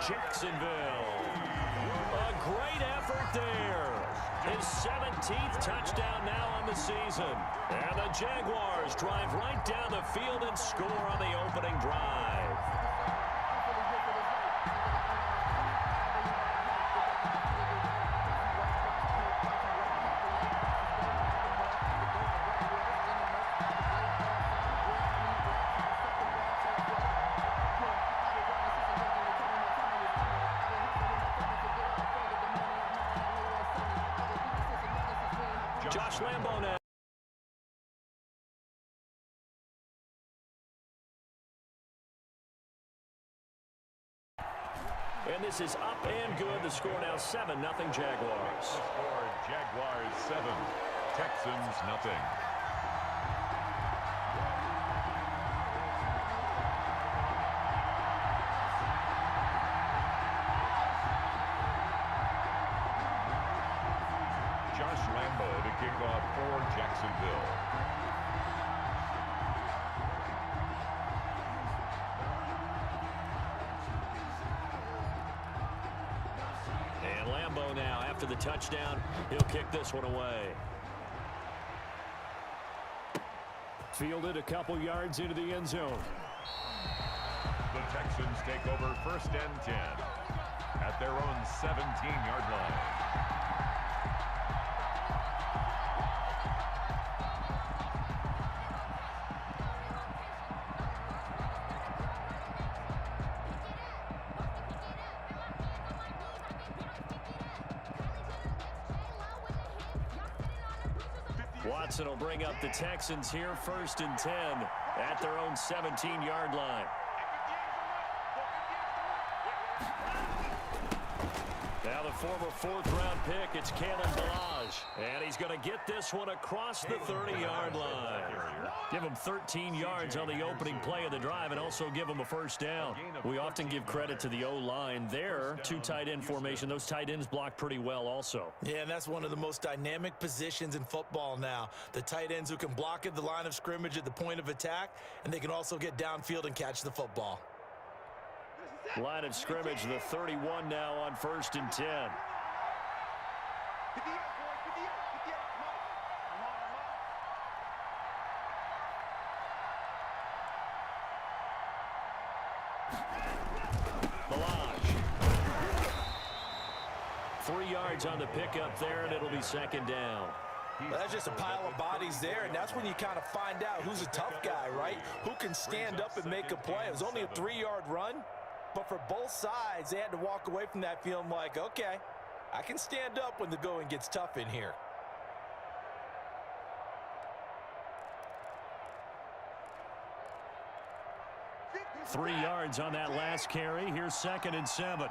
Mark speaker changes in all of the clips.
Speaker 1: Jacksonville. A great effort there. His 17th touchdown now on the season. And the Jaguars drive right down the field and score on the opening drive. Josh Lambo now. And this is up and good. The score now 7-0 Jaguars.
Speaker 2: The score Jaguars 7, Texans nothing. Josh Lambo to kick off for Jacksonville.
Speaker 1: And Lambo now, after the touchdown, he'll kick this one away. Fielded a couple yards into the end zone.
Speaker 2: The Texans take over 1st and 10 at their own 17-yard line.
Speaker 1: Watson will bring up the Texans here, 1st and 10 at their own 17-yard line. Now the former 4th-round pick, it's Kalen Ballage. And he's going to get this one across the 30-yard line. Give him 13 yards on the opening play of the drive and also give him a 1st down. We often give credit to the O-line there. 2 tight end formation. Those tight ends block pretty well also.
Speaker 3: Yeah, and that's one of the most dynamic positions in football now. The tight ends who can block at the line of scrimmage at the point of attack, and they can also get downfield and catch the football.
Speaker 1: Line of scrimmage, the 31 now on 1st and 10. Ballage. 3 yards on the pickup there, and it'll be 2nd down.
Speaker 3: That's just a pile of bodies there, and that's when you kind of find out who's a tough guy, right? Who can stand up and make a play. It was only a 3-yard run, but for both sides, they had to walk away from that feeling like, okay, I can stand up when the going gets tough in here.
Speaker 1: Three yards on that last carry. Here's 2nd and 7.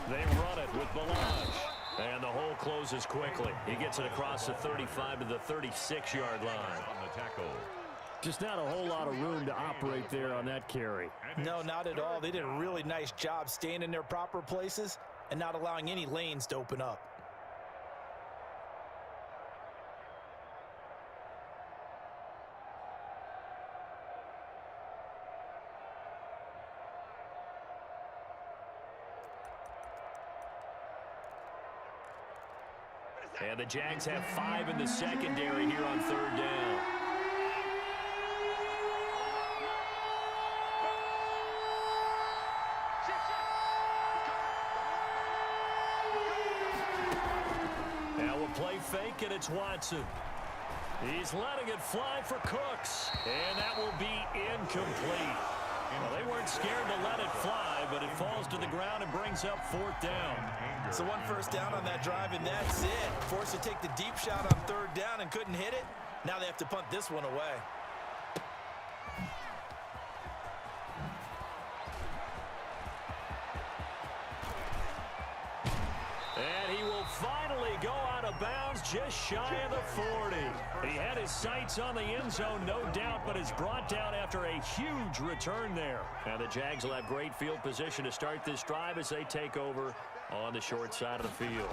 Speaker 1: They run it with Ballage. And the hole closes quickly. He gets it across the 35 to the 36-yard line.
Speaker 2: On the tackle.
Speaker 1: Just not a whole lot of room to operate there on that carry.
Speaker 3: No, not at all. They did a really nice job staying in their proper places and not allowing any lanes to open up.
Speaker 1: And the Jags have 5 in the secondary here on 3rd down. Now we'll play fake, and it's Watson. He's letting it fly for Cooks, and that will be incomplete. Well, they weren't scared to let it fly, but it falls to the ground and brings up 4th down.
Speaker 3: So 1 first down on that drive, and that's it. Forced to take the deep shot on 3rd down and couldn't hit it. Now they have to punt this one away.
Speaker 1: And he will finally go out of bounds just shy of the 40. He had his sights on the end zone, no doubt, but is brought down after a huge return there. And the Jags will have great field position to start this drive as they take over on the short side of the field.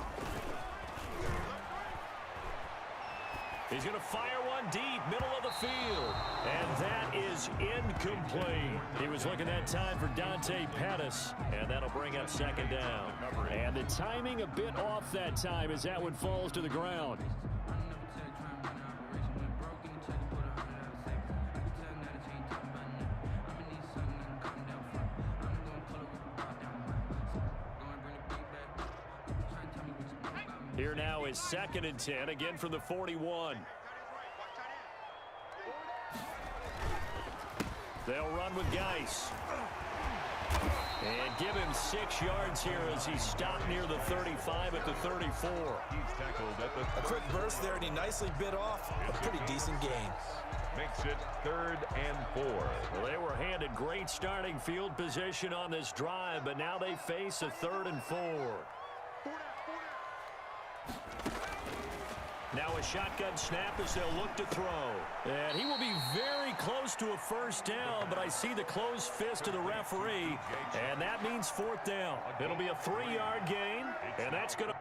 Speaker 1: He's going to fire one deep, middle of the field. And that is incomplete. He was looking that time for Dante Pettis, and that'll bring up second down. And the timing a bit off that time as that one falls to the ground. Here now is 2nd and 10, again from the 41. They'll run with Geis. And give him 6 yards here as he's stopped near the 35 at the 34.
Speaker 2: He's tackled at the 30.
Speaker 3: A quick burst there, and he nicely bit off a pretty decent gain.
Speaker 2: Makes it 3rd and 4.
Speaker 1: Well, they were handed great starting field position on this drive, but now they face a 3rd and 4. Now a shotgun snap as they'll look to throw. And he will be very close to a first down, but I see the closed fist of the referee, and that means 4th down. It'll be a 3-yard gain, and that's going to...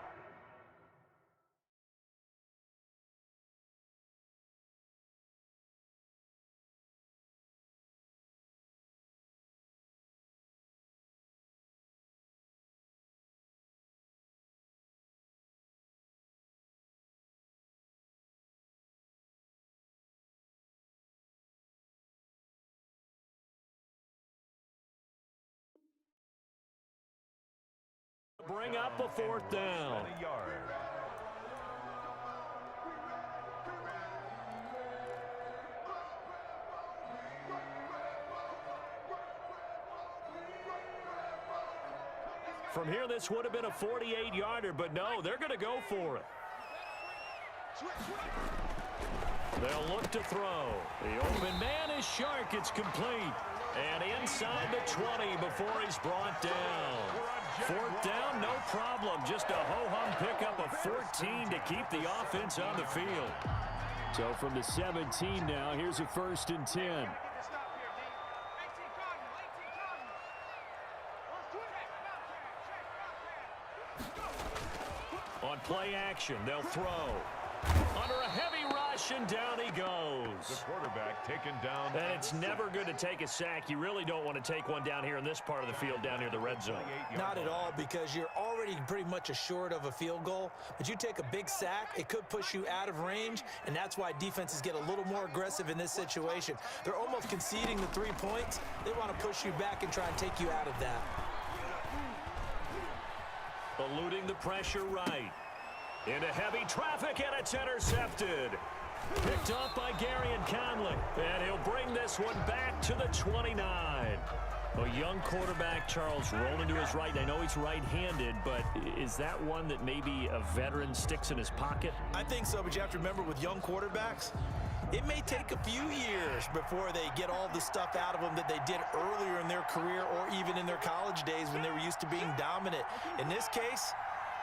Speaker 1: bring up a 4th down. From here, this would have been a 48-yarder, but no, they're going to go for it. They'll look to throw. The open man is Shark. It's complete. And inside the 20 before he's brought down. 4th down, no problem. Just a ho-hum pickup of 14 to keep the offense on the field. So from the 17 now, here's a 1st and 10. On play action, they'll throw. Under a heavy rush, and down he goes.
Speaker 2: The quarterback taken down.
Speaker 1: And it's never good to take a sack. You really don't want to take one down here in this part of the field down near the red zone.
Speaker 3: Not at all, because you're already pretty much assured of a field goal. But you take a big sack, it could push you out of range, and that's why defenses get a little more aggressive in this situation. They're almost conceding the 3 points. They want to push you back and try and take you out of that.
Speaker 1: Eluding the pressure right. Into heavy traffic, and it's intercepted. Picked off by Gary and Conley. And he'll bring this one back to the 29. A young quarterback, Charles, rolling to his right. I know he's right-handed, but is that one that maybe a veteran sticks in his pocket?
Speaker 3: I think so, but you have to remember with young quarterbacks, it may take a few years before they get all the stuff out of them that they did earlier in their career or even in their college days when they were used to being dominant. In this case,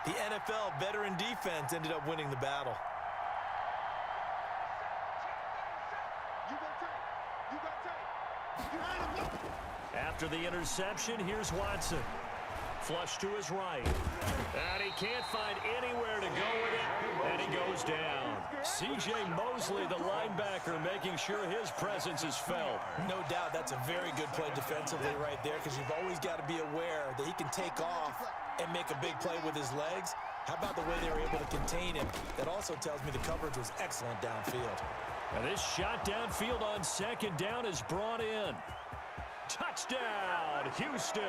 Speaker 3: the NFL veteran defense ended up winning the battle.
Speaker 1: After the interception, here's Watson. Flush to his right. And he can't find anywhere to go with it, and he goes down. C.J. Mosley, the linebacker, making sure his presence is felt.
Speaker 3: No doubt that's a very good play defensively right there, because you've always got to be aware that he can take off and make a big play with his legs. How about the way they were able to contain him? That also tells me the coverage was excellent downfield.
Speaker 1: And this shot downfield on 2nd down is brought in. Touchdown, Houston.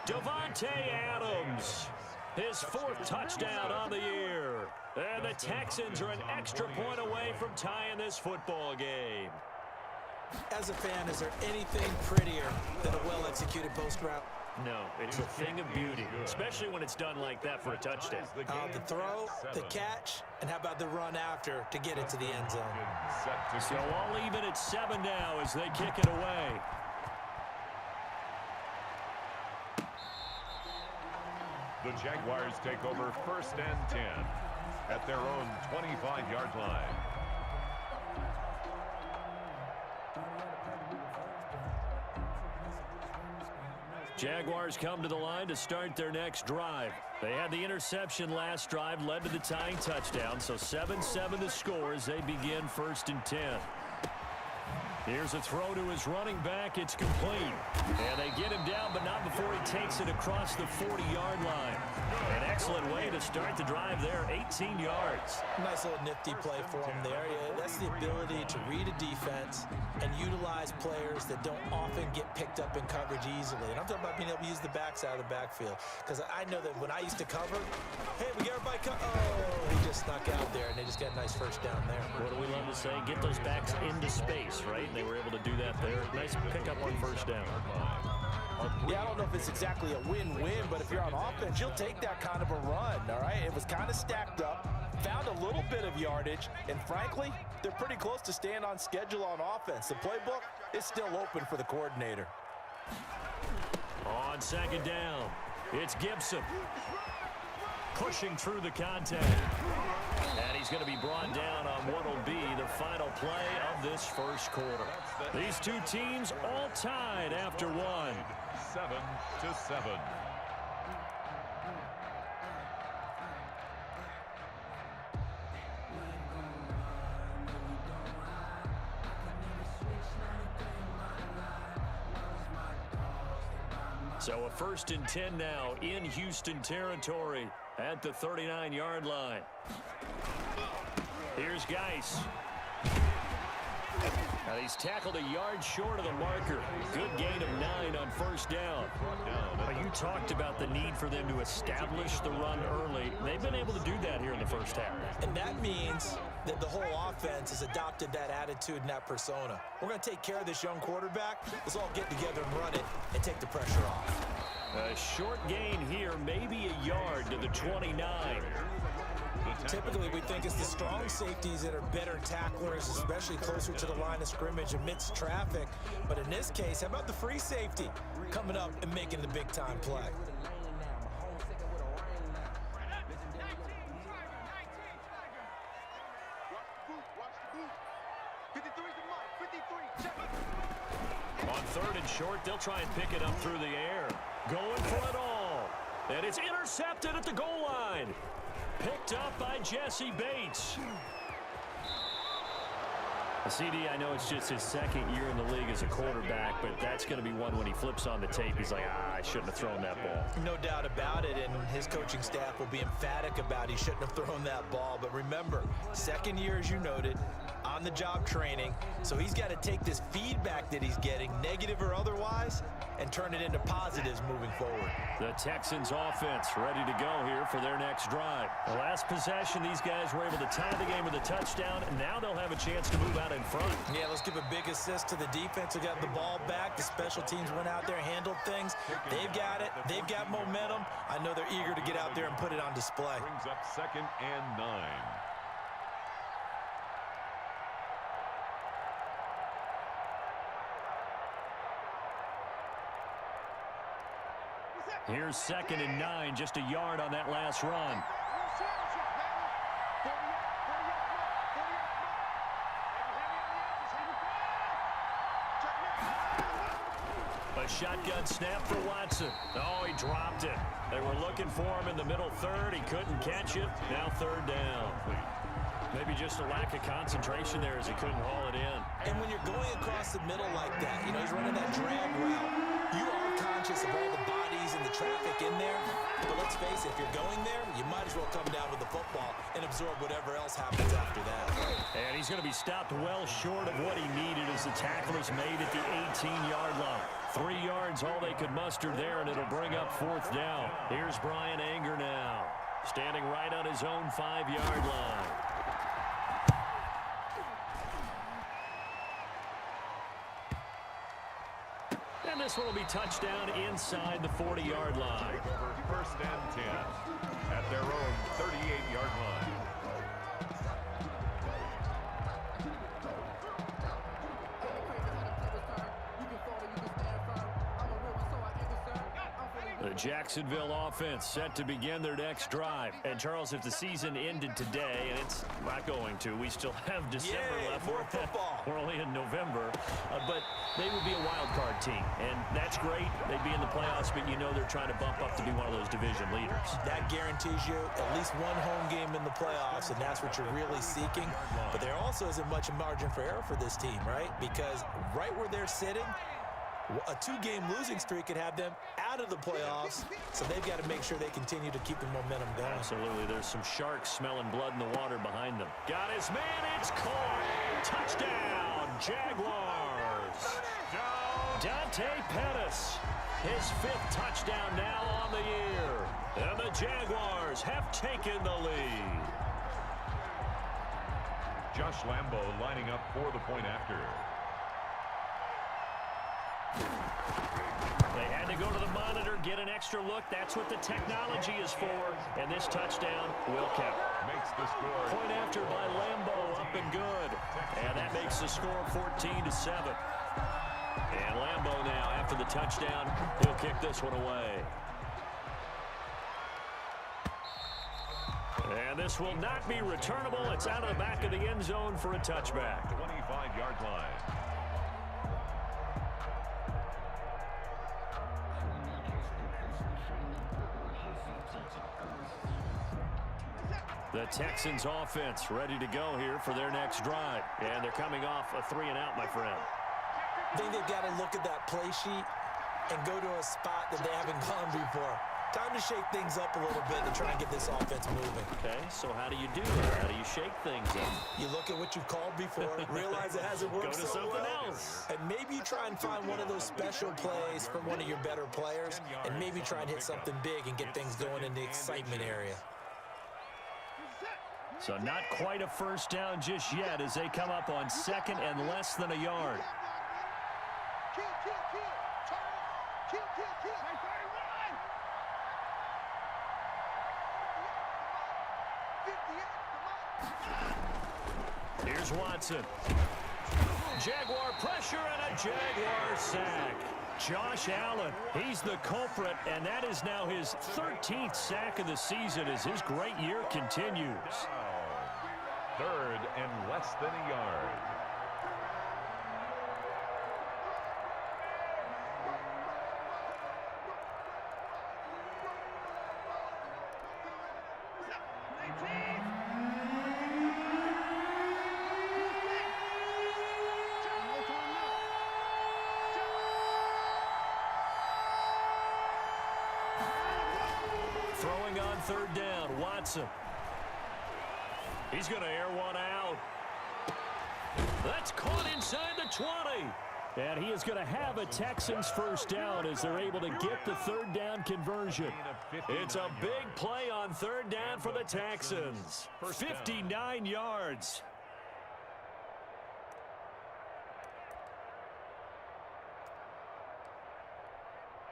Speaker 1: Devontae Adams, his 4th touchdown on the year. And the Texans are an extra point away from tying this football game.
Speaker 3: As a fan, is there anything prettier than a well-executed post route?
Speaker 1: No, it's a thing of beauty, especially when it's done like that for a touchdown.
Speaker 3: The throw, the catch, and how about the run after to get it to the end zone?
Speaker 1: So all even at 7 now as they kick it away.
Speaker 2: The Jaguars take over 1st and 10 at their own 25-yard line.
Speaker 1: Jaguars come to the line to start their next drive. They had the interception last drive, led to the tying touchdown, so 7-7 the score as they begin 1st and 10. Here's a throw to his running back. It's complete. And they get him down, but not before he takes it across the 40-yard line. An excellent way to start the drive there, 18 yards.
Speaker 3: Nice little nifty play for him there. Yeah, that's the ability to read a defense and utilize players that don't often get picked up in coverage easily. And I'm talking about being able to use the backside of the backfield. Because I know that when I used to cover, hey, we get everybody oh, he just snuck out there, and they just got a nice first down there.
Speaker 1: What do we love to say? Get those backs into space, right? They were able to do that there. Nice pickup on first down.
Speaker 3: Yeah, I don't know if it's exactly a win-win, but if you're on offense, you'll take that kind of a run, all right? It was kind of stacked up, found a little bit of yardage, and frankly, they're pretty close to staying on schedule on offense. The playbook is still open for the coordinator.
Speaker 1: On 2nd down, it's Gibson. Pushing through the contact. And he's going to be brought down on what will be the final play of this first quarter. These two teams all tied after one.
Speaker 2: 7-7.
Speaker 1: So a 1st and 10 now in Houston territory at the 39-yard line. Here's Geis. Now he's tackled a yard short of the marker. Good gain of 9 on first down. You talked about the need for them to establish the run early. They've been able to do that here in the first half.
Speaker 3: And that means that the whole offense has adopted that attitude and that persona. We're going to take care of this young quarterback. Let's all get together and run it and take the pressure off.
Speaker 1: A short gain here, maybe a yard to the 29.
Speaker 3: Typically, we think it's the strong safeties that are better tacklers, especially closer to the line of scrimmage amidst traffic. But in this case, how about the free safety coming up and making the big-time play?
Speaker 1: On 3rd and short, they'll try and pick it up through the air. Going for it all. And it's intercepted at the goal line. Picked up by Jesse Bates. CD, I know it's just his 2nd year in the league as a quarterback, but that's going to be one when he flips on the tape. He's like, I shouldn't have thrown that ball.
Speaker 3: No doubt about it, and his coaching staff will be emphatic about he shouldn't have thrown that ball. But remember, 2nd year, as you noted, on-the-job training, so he's got to take this feedback that he's getting, negative or otherwise, and turn it into positives moving forward.
Speaker 1: The Texans offense ready to go here for their next drive. The last possession, these guys were able to tie the game with a touchdown, and now they'll have a chance to move out in front.
Speaker 3: Yeah, let's give a big assist to the defense who got the ball back. The special teams went out there, handled things. They've got it. They've got momentum. I know they're eager to get out there and put it on display.
Speaker 2: Brings up 2nd and 9.
Speaker 1: Here's 2nd and 9, just a yard on that last run. A shotgun snap for Watson. Oh, he dropped it. They were looking for him in the middle 3rd. He couldn't catch it. Now 3rd down. Maybe just a lack of concentration there as he couldn't haul it in.
Speaker 3: And when you're going across the middle like that, you know, he's running that drag route. You are conscious of all the bodies and the traffic in there. But let's face it, if you're going there, you might as well come down with the football and absorb whatever else happens after that.
Speaker 1: And he's going to be stopped well short of what he needed as the tackle is made at the 18-yard line. 3 yards, all they could muster there, and it'll bring up 4th down. Here's Brian Anger now, standing right on his own 5-yard line. And this one will be touchdown inside the 40-yard line.
Speaker 2: Over 1st and 10 at their own 38-yard line.
Speaker 1: The Jacksonville offense set to begin their next drive. And, Charles, if the season ended today, and it's not going to, we still have December left.
Speaker 3: More football.
Speaker 1: We're only in November. But they would be a wild card team. And that's great. They'd be in the playoffs, but you know they're trying to bump up to be one of those division leaders.
Speaker 3: That guarantees you at least one home game in the playoffs, and that's what you're really seeking. But there also isn't much margin for error for this team, right? Because right where they're sitting, a 2-game losing streak could have them out of the playoffs, so they've got to make sure they continue to keep the momentum going.
Speaker 1: Absolutely. There's some sharks smelling blood in the water behind them. Got his man. It's caught. Touchdown, Jaguars. Dante Pettis, his 5th touchdown now on the year. And the Jaguars have taken the lead.
Speaker 2: Josh Lambo lining up for the point after.
Speaker 1: They had to go to the monitor, get an extra look. That's what the technology is for. And this touchdown will count.
Speaker 2: Makes the score.
Speaker 1: Point after by Lambo, up and good. And that makes the score 14-7. And Lambo now, after the touchdown, he'll kick this one away. And this will not be returnable. It's out of the back of the end zone for a touchback.
Speaker 2: 25-yard line.
Speaker 1: The Texans offense ready to go here for their next drive. And they're coming off a 3-and-out, my friend.
Speaker 3: I think they've got to look at that play sheet and go to a spot that they haven't gone before. Time to shake things up a little bit to try and get this offense moving.
Speaker 1: Okay, so how do you do that? How do you shake things up?
Speaker 3: You look at what you've called before, realize it hasn't worked
Speaker 1: Go to
Speaker 3: so
Speaker 1: something
Speaker 3: well,
Speaker 1: else.
Speaker 3: and maybe you try and find one of those special plays from one of your better players, and maybe try and hit something big and get things going in the excitement area.
Speaker 1: So not quite a first down just yet as they come up on 2nd and less than a yard. Here's Watson. Jaguar pressure and a Jaguar sack. Josh Allen, he's the culprit, and that is now his 13th sack of the season as his great year continues.
Speaker 2: 3rd and less than a yard.
Speaker 1: Throwing on 3rd down, Watson. He's going to air one out. That's caught inside the 20. And he is going to have a Texans first down as they're able to get the 3rd down conversion. It's a big play on 3rd down for the Texans. 59 yards.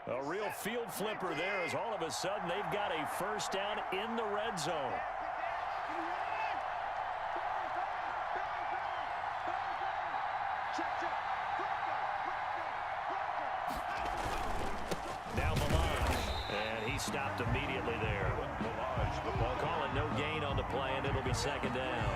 Speaker 1: A real field flipper there as all of a sudden they've got a first down in the red zone. Now Malage, and he stopped immediately there. Call it no gain on the play, and it'll be 2nd down.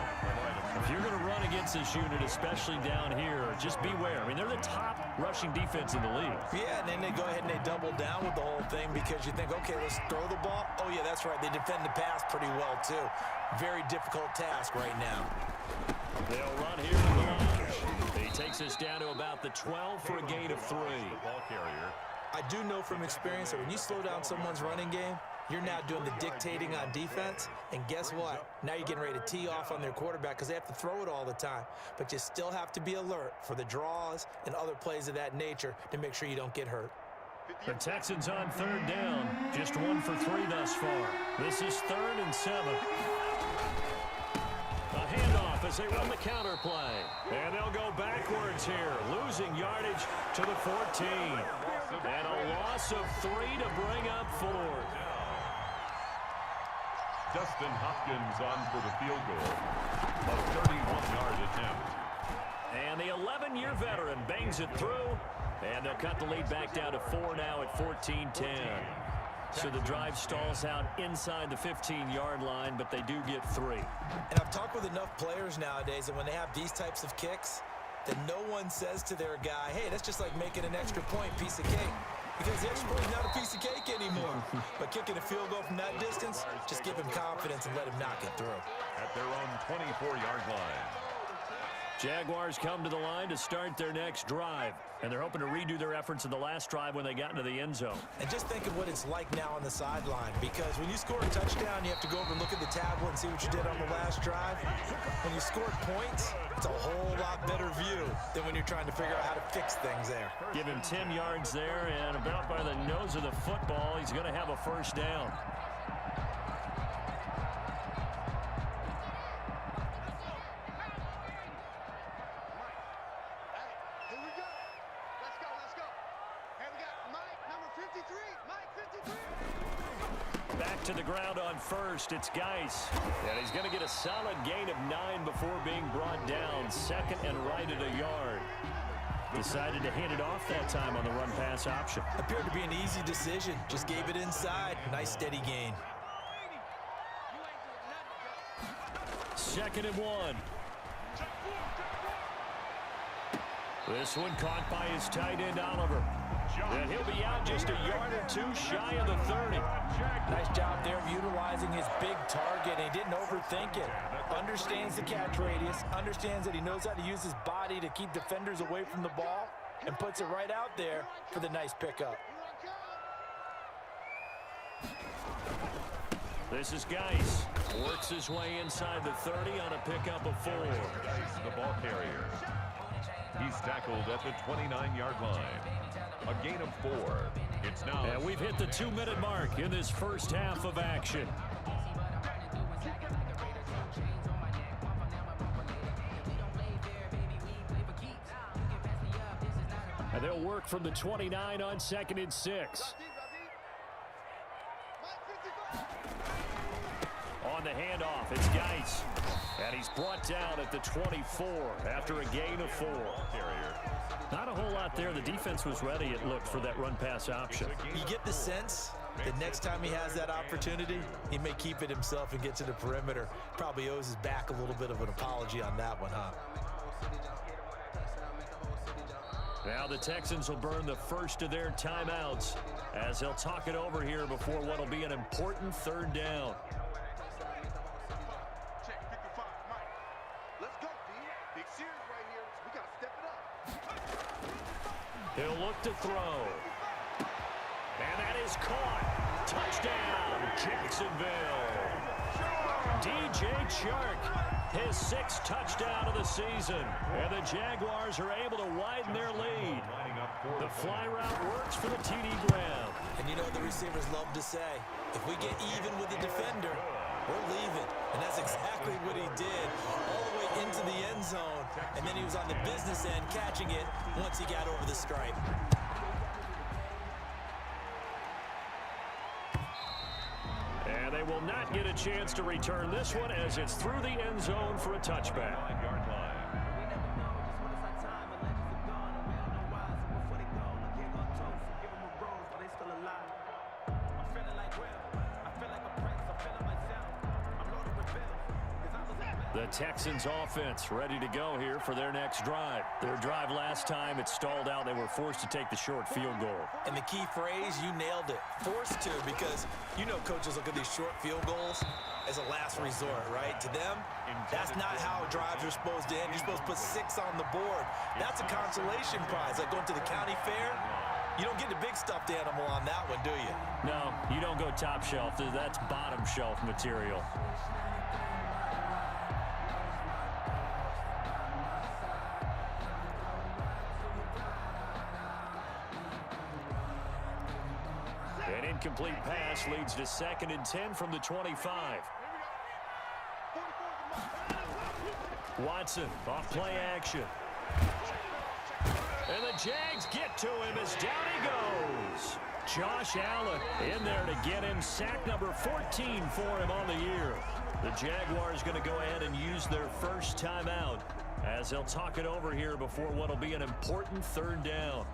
Speaker 1: If you're going to run against this unit, especially down here, just beware. I mean, they're the top rushing defense in the league.
Speaker 3: Yeah, and then they go ahead and they double down with the whole thing because you think, okay, let's throw the ball. Oh, yeah, that's right. They defend the pass pretty well, too. Very difficult task right now.
Speaker 1: They'll run here with Malage. He takes us down to about the 12 for a gain of 3.
Speaker 2: Ball carrier.
Speaker 3: I do know from experience that when you slow down someone's running game, you're now doing the dictating on defense, and guess what? Now you're getting ready to tee off on their quarterback because they have to throw it all the time. But you still have to be alert for the draws and other plays of that nature to make sure you don't get hurt.
Speaker 1: The Texans on 3rd down, just 1 for 3 thus far. This is 3rd and 7. A handoff as they run the counter play. And they'll go backwards here, losing yardage to the 14. And a loss of 3 to bring up 4th.
Speaker 2: Dustin Hopkins on for the field goal. A 31-yard attempt.
Speaker 1: And the 11-year veteran bangs it through. And they'll cut the lead back down to 4 now at 14-10. So the drive stalls out inside the 15-yard line, but they do get 3.
Speaker 3: And I've talked with enough players nowadays, and when they have these types of kicks, that no one says to their guy, hey, that's just like making an extra point, piece of cake. Because the extra point is not a piece of cake anymore. But kicking a field goal from that distance, just give him confidence and let him knock it through.
Speaker 2: At their own 24-yard line.
Speaker 1: Jaguars come to the line to start their next drive. And they're hoping to redo their efforts in the last drive when they got into the end zone.
Speaker 3: And just think of what it's like now on the sideline. Because when you score a touchdown, you have to go over and look at the tablet and see what you did on the last drive. When you scored points, it's a whole lot better view than when you're trying to figure out how to fix things there.
Speaker 1: Give him 10 yards there, and about by the nose of the football, he's going to have a first down. Back to the ground on first. It's Geis. And he's going to get a solid gain of 9 before being brought down. Second and right at a yard. Decided to hand it off that time on the run-pass option.
Speaker 3: Appeared to be an easy decision. Just gave it inside. Nice steady gain.
Speaker 1: Second and 1. This one caught by his tight end, Oliver. And he'll be out just a yard or 2 shy of the 30.
Speaker 3: Nice job there of utilizing his big target. He didn't overthink it. Understands the catch radius. Understands that he knows how to use his body to keep defenders away from the ball. And puts it right out there for the nice pickup.
Speaker 1: This is Geis. Works his way inside the 30 on a pickup of 4.
Speaker 2: Geis, the ball carrier. He's tackled at the 29-yard line. A gain of 4. It's now.
Speaker 1: And we've hit the 2-minute mark in this first half of action. And they'll work from the 29 on 2nd and 6. On the handoff, it's Geis. And he's brought down at the 24 after a gain of 4. Not a whole lot there. The defense was ready, it looked, for that run-pass option.
Speaker 3: You get the sense that next time he has that opportunity, he may keep it himself and get to the perimeter. Probably owes his back a little bit of an apology on that one, huh?
Speaker 1: Now the Texans will burn the first of their timeouts as they'll talk it over here before what will be an important 3rd down. He'll look to throw. And that is caught. Touchdown, Jacksonville. DJ Chark, his 6th touchdown of the season. And the Jaguars are able to widen their lead. The fly route works for the TD Graham.
Speaker 3: And you know what the receivers love to say? If we get even with the defender, we're leaving. And that's exactly what he did. All the way into the end zone. And then he was on the business end catching it once he got over the stripe.
Speaker 1: And they will not get a chance to return this one as it's through the end zone for a touchback.
Speaker 2: 9-yard line.
Speaker 1: The Texans offense ready to go here for their next drive. Their drive last time, it stalled out. They were forced to take the short field goal.
Speaker 3: And the key phrase, you nailed it. Forced to, because you know coaches look at these short field goals as a last resort, right? To them, that's not how drives are supposed to end. You're supposed to put 6 on the board. That's a consolation prize. Like going to the county fair, you don't get the big stuffed animal on that one, do you?
Speaker 1: No, you don't go top shelf. That's bottom shelf material. An incomplete pass leads to 2nd and 10 from the 25. Watson off play action. And the Jags get to him as down he goes. Josh Allen in there to get him. Sack number 14 for him on the year. The Jaguars going to go ahead and use their first timeout as they'll talk it over here before what will be an important 3rd down.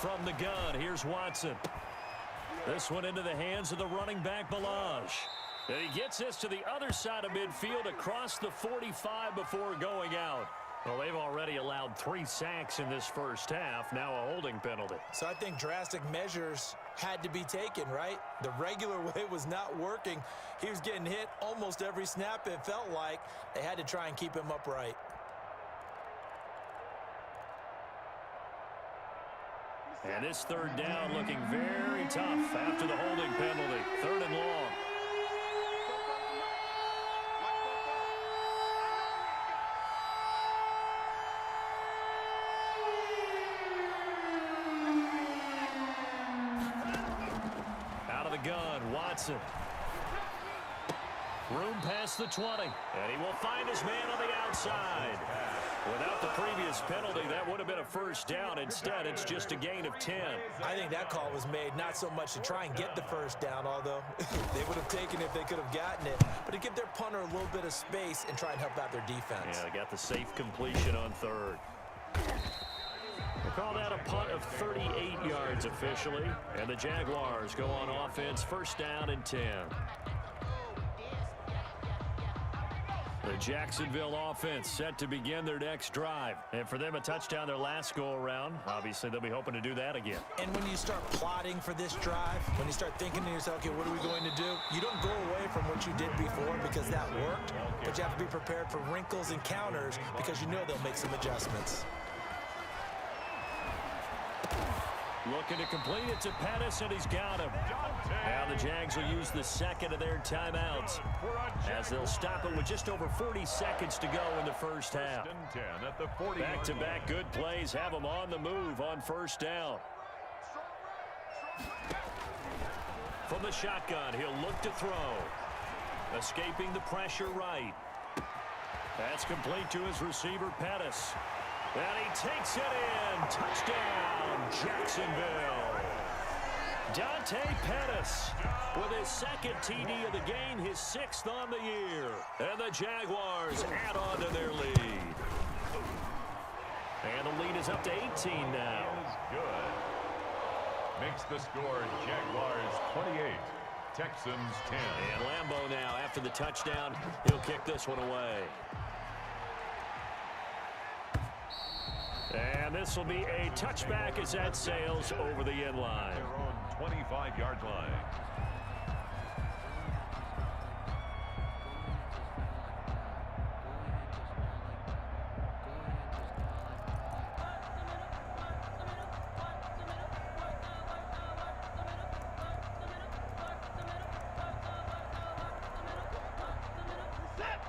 Speaker 1: From the gun, here's Watson. This one into the hands of the running back, Balaj. And he gets this to the other side of midfield across the 45 before going out. Well, they've already allowed 3 sacks in this first half, now a holding penalty.
Speaker 3: So I think drastic measures had to be taken, right? The regular way was not working. He was getting hit almost every snap, it felt like. They had to try and keep him upright.
Speaker 1: And this third down looking very tough after the holding penalty. 3rd and long. Out of the gun, Watson. Room past the 20. And he will find his man on the outside. Without the previous penalty, that would have been a first down. Instead, it's just a gain of 10.
Speaker 3: I think that call was made not so much to try and get the first down, although they would have taken it if they could have gotten it, but to give their punter a little bit of space and try and help out their defense.
Speaker 1: Yeah, they got the safe completion on 3rd. We'll call that a punt of 38 yards officially, and the Jaguars go on offense, 1st down and 10. The Jacksonville offense set to begin their next drive. And for them, a touchdown their last go-around. Obviously, they'll be hoping to do that again.
Speaker 3: And when you start plotting for this drive, when you start thinking to yourself, okay, what are we going to do? You don't go away from what you did before because that worked, but you have to be prepared for wrinkles and counters because you know they'll make some adjustments.
Speaker 1: Looking to complete it to Pettis, and he's got him. Now the Jags will use the second of their timeouts as they'll stop it with just over 40 seconds to go in the first half. Back-to-back good plays have them on the move on 1st down. From the shotgun, he'll look to throw. Escaping the pressure right. That's complete to his receiver, Pettis. And he takes it in. Touchdown, Jacksonville. Dante Pettis with his 2nd TD of the game, his 6th on the year. And the Jaguars add on to their lead. And the lead is up to 18 now.
Speaker 2: Good. Makes the score Jaguars 28, Texans 10.
Speaker 1: And Lambeau now, after the touchdown, he'll kick this one away. And this will be a touchback as that sails over the end line.
Speaker 2: Their own 25-yard line.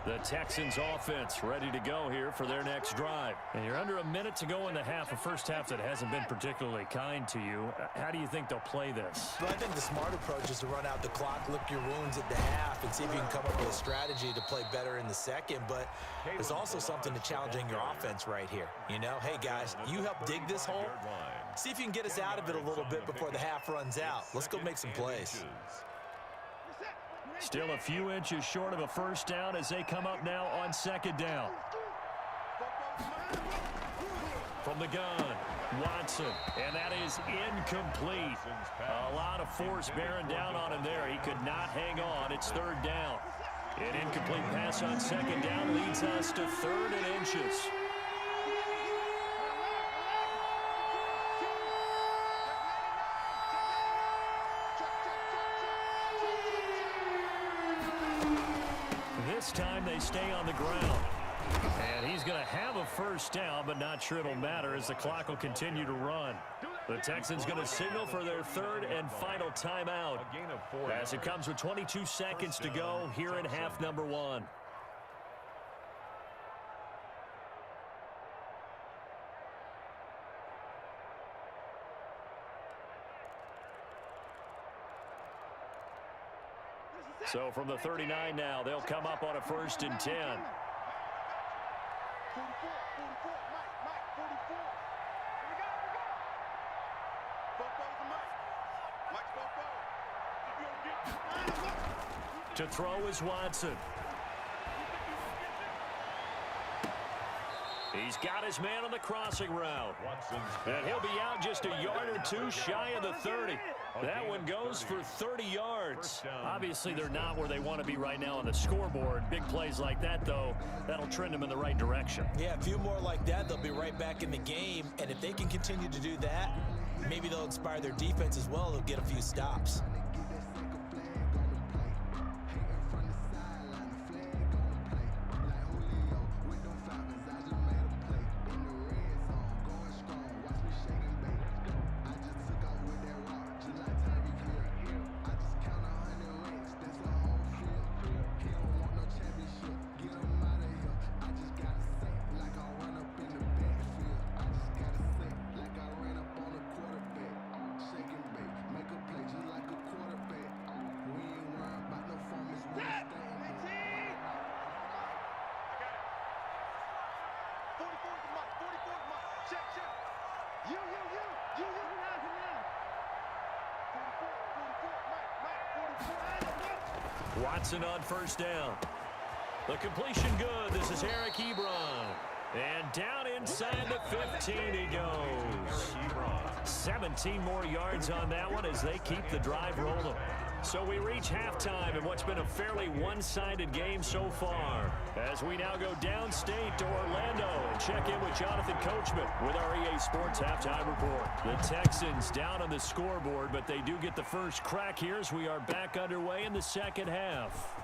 Speaker 1: The Texans offense ready to go here for their next drive. And you're under a minute to go in the half, a first half that hasn't been particularly kind to you. How do you think they'll play this?
Speaker 3: Well, I think the smart approach is to run out the clock, lick your wounds at the half, and see if you can come up with a strategy to play better in the second. But there's also something to challenging your offense right here. You know, hey, guys, you help dig this hole. See if you can get us out of it a little bit before the half runs out. Let's go make some plays.
Speaker 1: Still a few inches short of a first down as they come up now on 2nd down. From the gun, Watson, and that is incomplete. A lot of force bearing down on him there. He could not hang on. It's 3rd down. An incomplete pass on 2nd down leads us to 3rd and inches. This time they stay on the ground. And he's going to have a first down, but not sure it'll matter as the clock will continue to run. The Texans going to signal for their 3rd and final timeout as it comes with 22 seconds to go here in half number 1. So from the 39 now, they'll come up on a 1st and 10. To throw is Watson. He's got his man on the crossing route. And he'll be out just a yard or two shy of the 30. That one goes for 30 yards. Obviously, they're not where they want to be right now on the scoreboard. Big plays like that, though, that'll trend them in the right direction.
Speaker 3: Yeah, a few more like that, they'll be right back in the game. And if they can continue to do that, maybe they'll inspire their defense as well. They'll get a few stops.
Speaker 1: Watson on first down. The completion good. This is Eric Ebron. And down inside the 15 he goes. 17 more yards on that one as they keep the drive rolling. So we reach halftime in what's been a fairly one-sided game so far. As we now go downstate to Orlando and check in with Jonathan Coachman with our EA Sports Halftime Report. The Texans down on the scoreboard, but they do get the first crack here as we are back underway in the second half.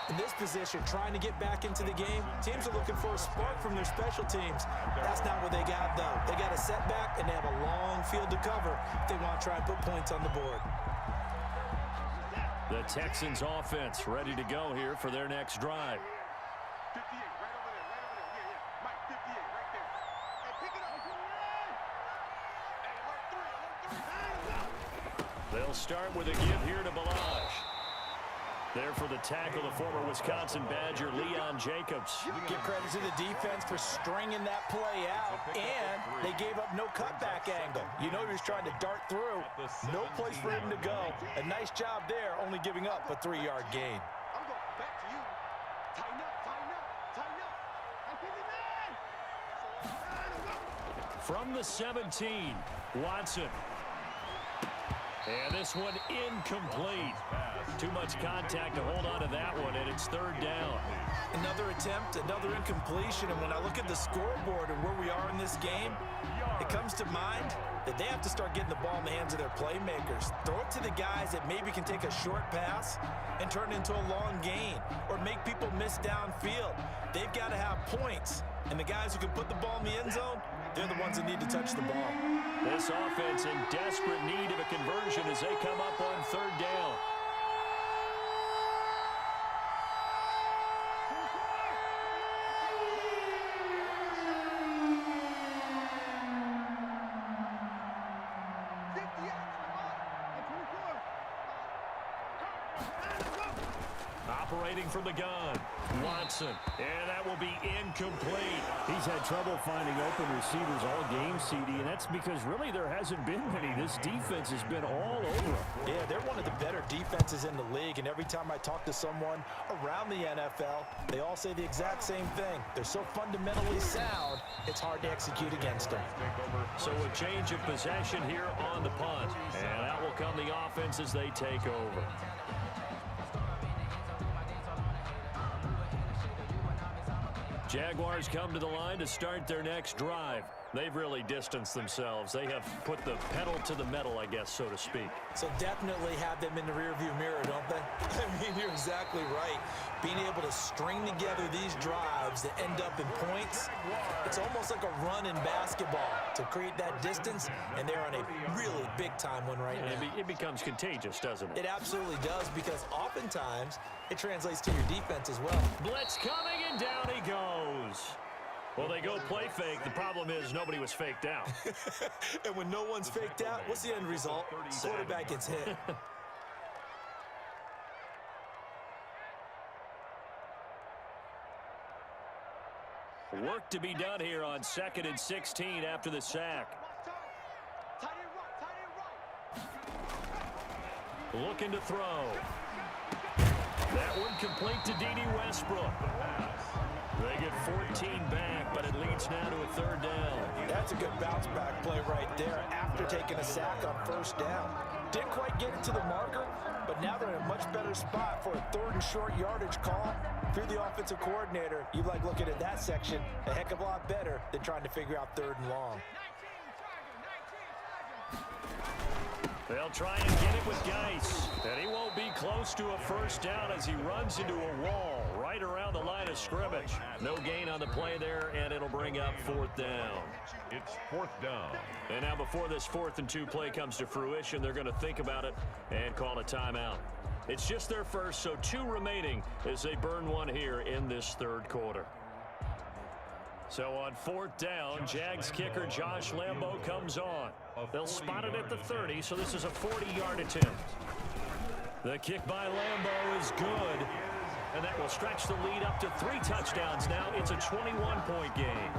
Speaker 3: In this position, trying to get back into the game, teams are looking for a spark from their special teams. That's not what they got, though. They got a setback, and they have a long field to cover if they want to try and put points on the board.
Speaker 1: The Texans offense ready to go here for their next drive.
Speaker 4: 58, right over there, right over there. Yeah, Mike, 58, right there. Hey, pick it up. Hey, alert 3.
Speaker 1: They'll start with a give here to Balazs. There for the tackle, the former Wisconsin Badger, Leon Jacobs.
Speaker 3: Give credit to the defense for stringing that play out, and they gave up no cutback angle. You know he was trying to dart through. No place for him to go. A nice job there, only giving up a 3-yard gain.
Speaker 4: I'm going back to you. Tighten up, tighten up, tighten up.
Speaker 1: From the 17, Watson. And this one incomplete. Too much contact to hold on to that one, and it's third down.
Speaker 3: Another attempt, another incompletion, and when I look at the scoreboard and where we are in this game, it comes to mind that they have to start getting the ball in the hands of their playmakers. Throw it to the guys that maybe can take a short pass and turn it into a long gain or make people miss downfield. They've got to have points, and the guys who can put the ball in the end zone, they're the ones that need to touch the ball.
Speaker 1: This offense in desperate need of a conversion as they come up on third down. Operating from the gun, Watson, and that will be incomplete.
Speaker 5: He's had trouble finding open receivers all game, CD, and that's because really there hasn't been many. This defense has been all over him.
Speaker 3: Yeah, they're one of the better defenses in the league, and every time I talk to someone around the NFL, they all say the exact same thing. They're so fundamentally sound, it's hard to execute against them.
Speaker 1: So a change of possession here on the punt, and that will come the offense as they take over. Jaguars come to the line to start their next drive. They've really distanced themselves. They have put the pedal to the metal, I guess, so to speak.
Speaker 3: So definitely have them in the rearview mirror, don't they? I mean, you're exactly right. Being able to string together these drives that end up in points, it's almost like a run in basketball to create that distance, and they're on a really big-time one right now.
Speaker 1: It becomes contagious, doesn't it?
Speaker 3: It absolutely does, because oftentimes it translates to your defense as well.
Speaker 1: Blitz coming, and down he goes. Well, they go play fake. The problem is nobody was faked out.
Speaker 3: And when no one's faked out, what's the end result? Quarterback gets hit.
Speaker 1: Work to be done here on 2nd and 16 after the sack. Looking to throw. That one complete to D.D. Westbrook. They get 14 back, but it leads now to a third down.
Speaker 3: That's a good bounce back play right there after taking a sack on first down. Didn't quite get it to the marker, but now they're in a much better spot for a third and short yardage call. If you're the offensive coordinator, you like looking at that section a heck of a lot better than trying to figure out third and long.
Speaker 1: They'll try and get it with Geis, and he won't be close to a first down as he runs into a wall right around the line of scrimmage. No gain on the play there, and it'll bring up fourth down.
Speaker 2: It's fourth down.
Speaker 1: And now before this 4th and 2 play comes to fruition, they're going to think about it and call a timeout. It's just their first, so 2 remaining as they burn one here in this third quarter. So on 4th down, Jags kicker Josh Lambo comes on. They'll spot it at the 30, so this is a 40-yard attempt. The kick by Lambo is good, and that will stretch the lead up to 3 touchdowns now. It's a 21-point game.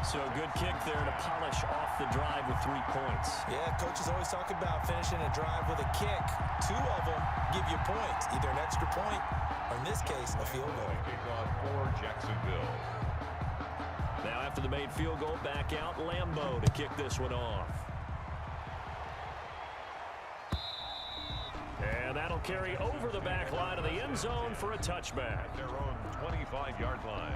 Speaker 1: So a good kick there to polish off the drive with 3 points.
Speaker 3: Yeah, coaches always talk about finishing a drive with a kick. 2 of them give you points, either an extra point or, in this case, a field goal.
Speaker 2: Kickoff for Jacksonville.
Speaker 1: Now after the made field goal, back out Lambo to kick this one off. And that'll carry over the back line of the end zone for a touchback.
Speaker 2: Their own 25-yard line.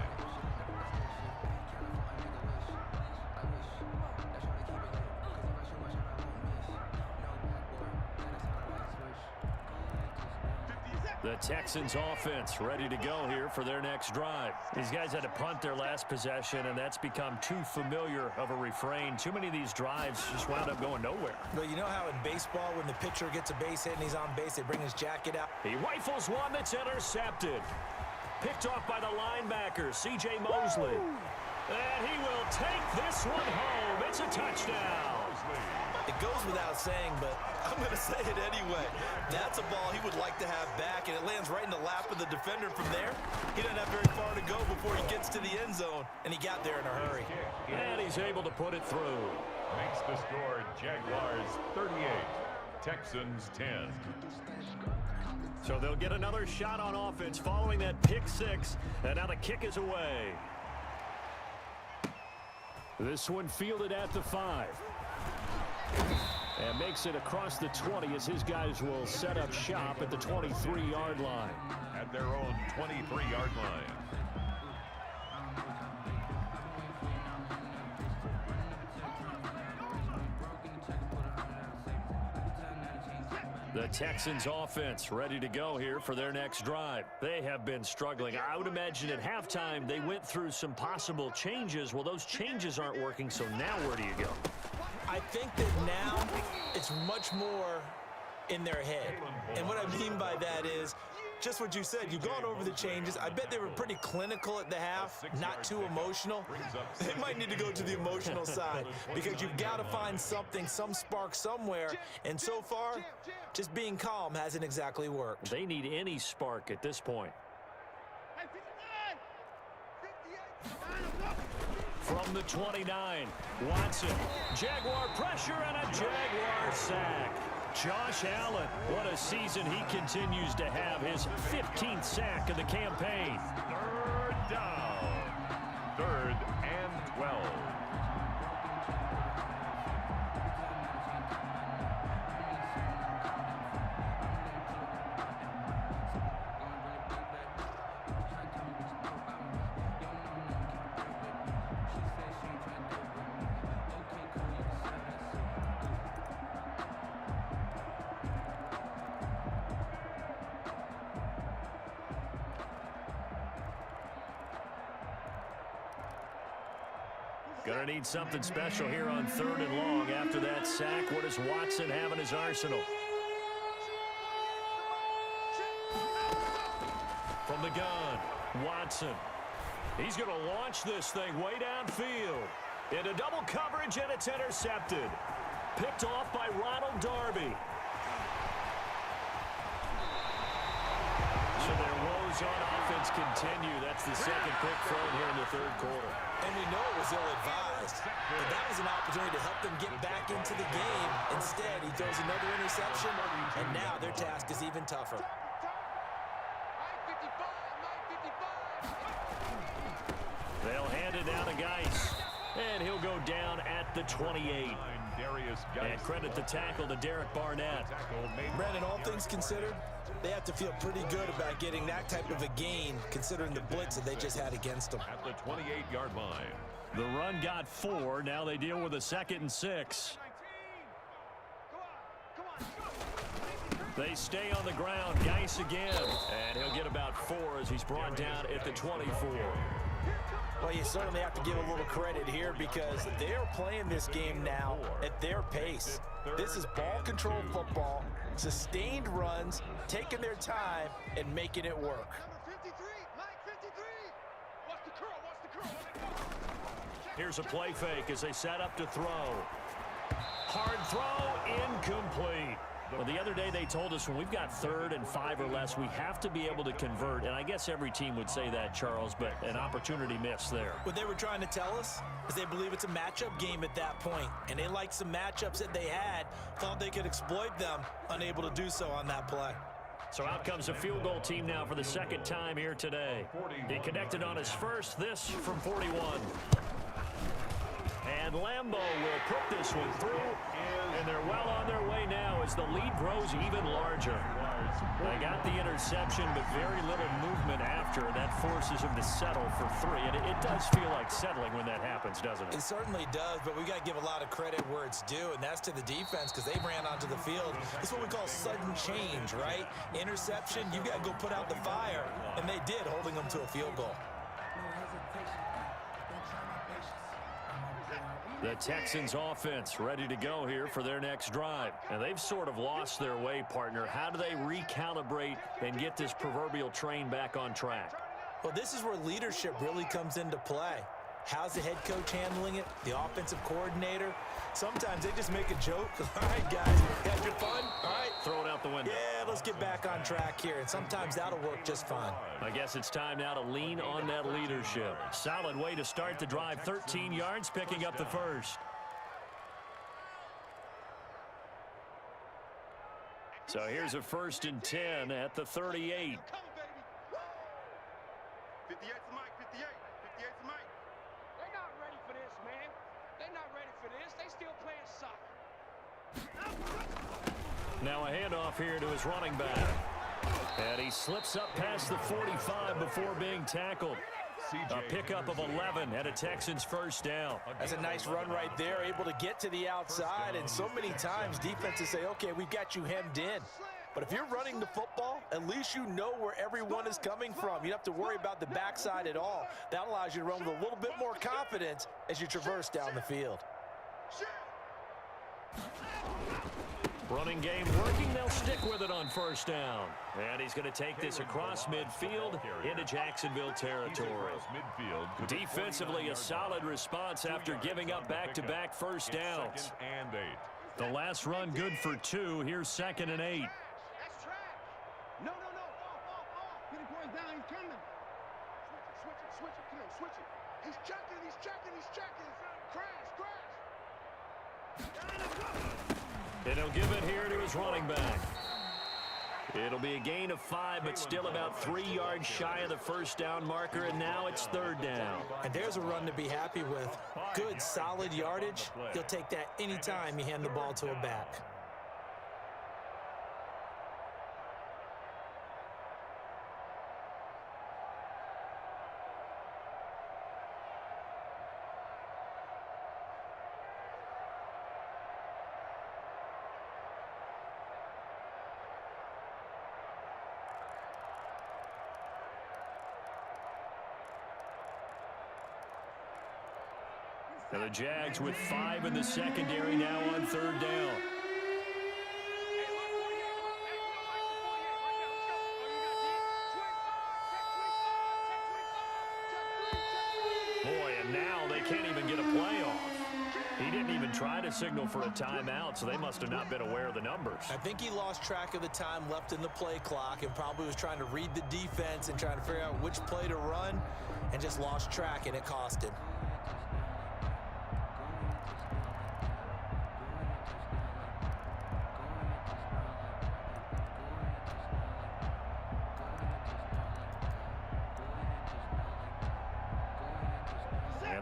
Speaker 1: The Texans offense ready to go here for their next drive. These guys had to punt their last possession, and that's become too familiar of a refrain. Too many of these drives just wound up going nowhere.
Speaker 3: But you know how in baseball, when the pitcher gets a base hit and he's on base, they bring his jacket out?
Speaker 1: He rifles one that's intercepted. Picked off by the linebacker, C.J. Mosley. And he will take this one home. It's a touchdown.
Speaker 3: It goes without saying, but I'm going to say it anyway. That's a ball he would like to have back, and it lands right in the lap of the defender. From there, he doesn't have very far to go before he gets to the end zone, and he got there in a hurry.
Speaker 1: And he's able to put it through.
Speaker 2: Makes the score Jaguars 38, Texans 10.
Speaker 1: So they'll get another shot on offense following that pick 6, and now the kick is away. This one fielded at the 5. And makes it across the 20 as his guys will set up shop at the 23-yard line.
Speaker 2: At their own 23-yard line.
Speaker 1: The Texans offense ready to go here for their next drive. They have been struggling. I would imagine at halftime they went through some possible changes. Well, those changes aren't working, so now where do you go?
Speaker 3: I think that now it's much more in their head. And what I mean by that is just what you said. You've gone over the changes. I bet they were pretty clinical at the half, not too emotional. They might need to go to the emotional side because you've got to find something, some spark somewhere. And so far, just being calm hasn't exactly worked.
Speaker 1: They need any spark at this point. From the 29, Watson. Jaguar pressure and a Jaguar sack. Josh Allen, what a season he continues to have. His 15th sack of the campaign.
Speaker 2: Third down. 3rd and 12.
Speaker 1: Gonna need something special here on 3rd and long. After that sack, what does Watson have in his arsenal? From the gun, Watson. He's gonna launch this thing way downfield. Into double coverage, and it's intercepted. Picked off by Ronald Darby. So their woes on offense continue. That's the second pick thrown here in the 3rd quarter.
Speaker 3: And we know it was ill-advised, but that was an opportunity to help them get back into the game. Instead, he throws another interception, and now their task is even tougher.
Speaker 1: it down to Geis. And he'll go down at the 28. And credit the tackle to Derek Barnett.
Speaker 3: Brandon, all things considered, they have to feel pretty good about getting that type of a gain, considering the blitz that they just had against them.
Speaker 2: At the 28-yard line.
Speaker 1: The run got 4. Now they deal with a 2nd and 6. They stay on the ground. Geis again. And he'll get about 4 as he's brought down at the 24.
Speaker 3: Well, you certainly have to give a little credit here because they're playing this game now at their pace. This is ball control football, sustained runs, taking their time, and making it work.
Speaker 1: Here's a play fake as they set up to throw. Hard throw, incomplete. Well, the other day they told us when we've got 3rd and 5 or less, we have to be able to convert. And I guess every team would say that, Charles, but an opportunity missed there.
Speaker 3: What they were trying to tell us is they believe it's a matchup game at that point. And they liked some matchups that they had, thought they could exploit them, unable to do so on that play.
Speaker 1: So out comes a field goal team now for the 2nd time here today. He connected on his first, this from 41. And Lambeau will put this one through, and they're well on their way now as the lead grows even larger. They got the interception, but very little movement after, and that forces him to settle for 3. And it does feel like settling when that happens, doesn't it?
Speaker 3: It certainly does, but we got to give a lot of credit where it's due, and that's to the defense because they ran onto the field. It's what we call sudden change, right? Interception, you got to go put out the fire, and they did, holding them to a field goal.
Speaker 1: The Texans offense ready to go here for their next drive. And they've sort of lost their way, partner. How do they recalibrate and get this proverbial train back on track?
Speaker 3: Well, this is where leadership really comes into play. How's the head coach handling it? The offensive coordinator? Sometimes they just make a joke. All right, guys, had your fun? All right.
Speaker 1: Throw it out the window.
Speaker 3: Yeah, let's get back on track here. And sometimes that'll work just fine.
Speaker 1: I guess it's time now to lean on that leadership. Solid way to start the drive. 13 yards, picking up the first. So here's a 1st and 10 at the 38.
Speaker 4: 58's Mike, 58. 58's Mike.
Speaker 6: They're not ready for this, man. They're not ready for this. They still playing soccer.
Speaker 1: Now a handoff here to his running back. And he slips up past the 45 before being tackled. A pickup of 11 and a Texans first down.
Speaker 3: That's a nice run right there, able to get to the outside. And so many times defenses say, okay, we've got you hemmed in. But if you're running the football, at least you know where everyone is coming from. You don't have to worry about the backside at all. That allows you to run with a little bit more confidence as you traverse down the field.
Speaker 1: Running game working. They'll stick with it on first down. And he's going to take this across midfield into Jacksonville territory. Defensively, a solid response after giving up back-to-back first downs. The last run good for 2. Here's 2nd and 8.
Speaker 6: That's track. No. Get it going down. He's coming. Switch it. Come on, switch it. He's checking. Crash.
Speaker 1: And he'll give it here to his running back. It'll be a gain of 5, but still about 3 yards shy of the first down marker, and now it's 3rd down.
Speaker 3: And there's a run to be happy with. Good, solid yardage. You'll take that anytime you hand the ball to a back.
Speaker 1: Now the Jags with 5 in the secondary now on 3rd down. Boy, and now they can't even get a play off. He didn't even try to signal for a timeout, so they must have not been aware of the numbers.
Speaker 3: I think he lost track of the time left in the play clock and probably was trying to read the defense and trying to figure out which play to run and just lost track, and it cost him.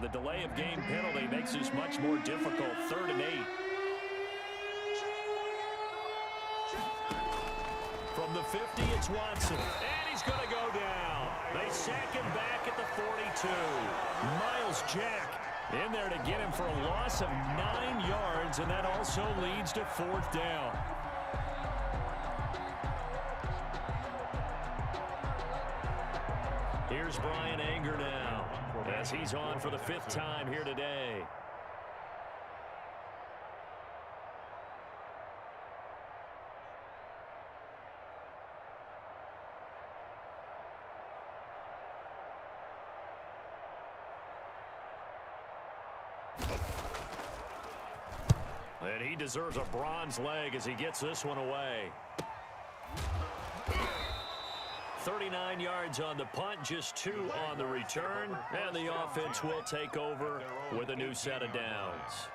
Speaker 1: And the delay of game penalty makes this much more difficult. 3rd and 8. From the 50, it's Watson. And he's going to go down. They sack him back at the 42. Miles Jack in there to get him for a loss of 9 yards, and that also leads to 4th down. Here's Brian Anger now as he's on for the 5th time here today. And he deserves a bronze leg as he gets this one away. 39 yards on the punt, just 2 on the return, and the offense will take over with a new set of downs.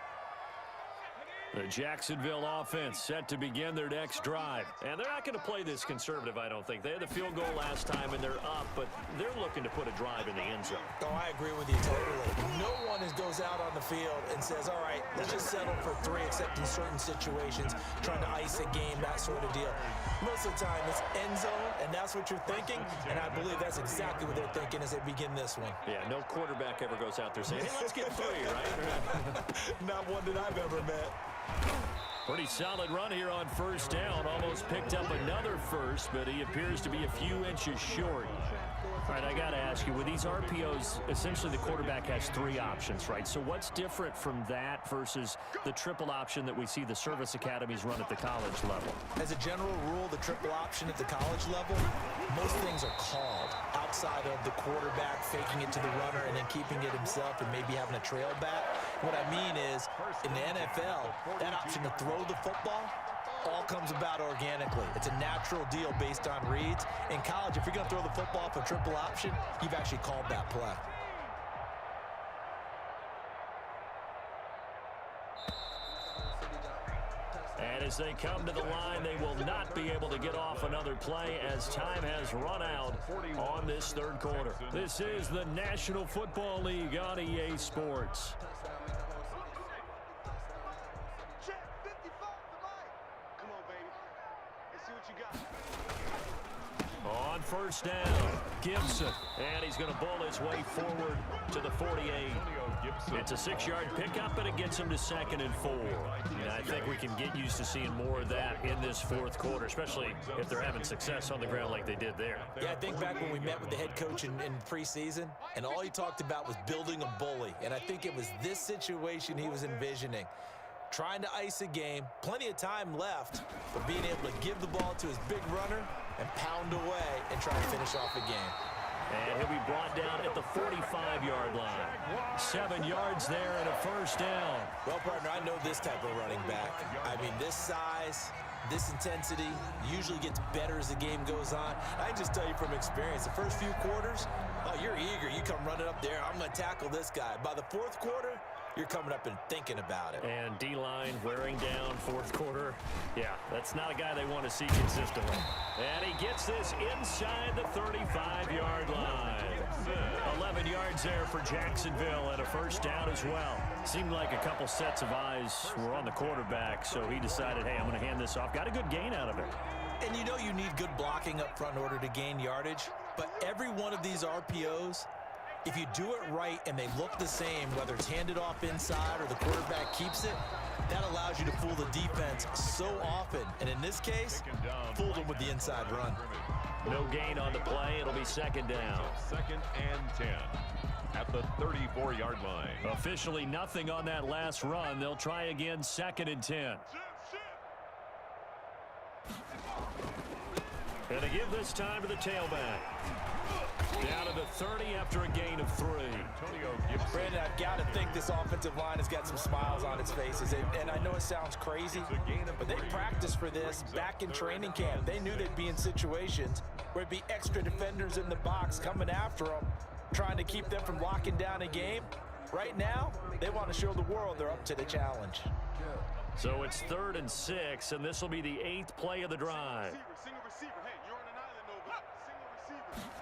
Speaker 1: The Jacksonville offense set to begin their next drive. And they're not going to play this conservative, I don't think. They had the field goal last time, and they're up, but they're looking to put a drive in the end zone.
Speaker 3: Oh, I agree with you totally. No one goes out on the field and says, all right, let's just settle for 3, except in certain situations, trying to ice a game, that sort of deal. Most of the time, it's end zone, and that's what you're thinking, and I believe that's exactly what they're thinking as they begin this one.
Speaker 1: Yeah, no quarterback ever goes out there saying, hey, let's get 3, right?
Speaker 3: Not one that I've ever met.
Speaker 1: Pretty solid run here on 1st down. Almost picked up another first, but he appears to be a few inches short. All right, I got to ask you, with these RPOs, essentially the quarterback has 3 options, right? So what's different from that versus the triple option that we see the service academies run at the college level?
Speaker 3: As a general rule, the triple option at the college level, most things are called outside of the quarterback faking it to the runner and then keeping it himself and maybe having a trail back. What I mean is, in the NFL, that option to throw the football all comes about organically. It's a natural deal based on reads. In college, if you're going to throw the football for triple option, you've actually called that play.
Speaker 1: And as they come to the line, they will not be able to get off another play as time has run out on this 3rd quarter. This is the National Football League on EA Sports. On 1st down, Gibson, and he's going to bull his way forward to the 48. It's a 6-yard pickup, and it gets him to 2nd and 4. And I think we can get used to seeing more of that in this 4th quarter, especially if they're having success on the ground like they did there.
Speaker 3: Yeah, I think back when we met with the head coach in preseason, and all he talked about was building a bully. And I think it was this situation he was envisioning. Trying to ice a game, plenty of time left, but being able to give the ball to his big runner and pound away and try to finish off the game.
Speaker 1: And he'll be brought down at the 45-yard line. 7 yards there and a 1st down.
Speaker 3: Well, partner, I know this type of running back. I mean, this size, this intensity usually gets better as the game goes on. I just tell you from experience, the first few quarters, oh, you're eager. You come running up there, I'm going to tackle this guy. By the 4th quarter, you're coming up and thinking about it.
Speaker 1: And D-line wearing down 4th quarter. Yeah, that's not a guy they want to see consistently. And he gets this inside the 35-yard line. 11 yards there for Jacksonville and a 1st down as well. Seemed like a couple sets of eyes were on the quarterback, so he decided, hey, I'm going to hand this off. Got a good gain out of it.
Speaker 3: And you know you need good blocking up front in order to gain yardage, but every one of these RPOs, if you do it right and they look the same, whether it's handed off inside or the quarterback keeps it, that allows you to fool the defense so often. And in this case, fooled them with the inside run.
Speaker 1: No gain on the play. It'll be 2nd down.
Speaker 2: 2nd and 10 at the 34-yard line.
Speaker 1: Officially nothing on that last run. They'll try again, 2nd and 10. And they give this time to the tailback. Down to the 30 after a gain of 3.
Speaker 3: Brandon, I've got to think this offensive line has got some smiles on its faces. And I know it sounds crazy, but they practiced for this back in training camp. They knew they'd be in situations where it'd be extra defenders in the box coming after them, trying to keep them from locking down a game. Right now, they want to show the world they're up to the challenge.
Speaker 1: So it's 3rd and 6, and this will be the 8th play of the drive.
Speaker 4: Single receiver. Hey, you're on an island over. Single receiver.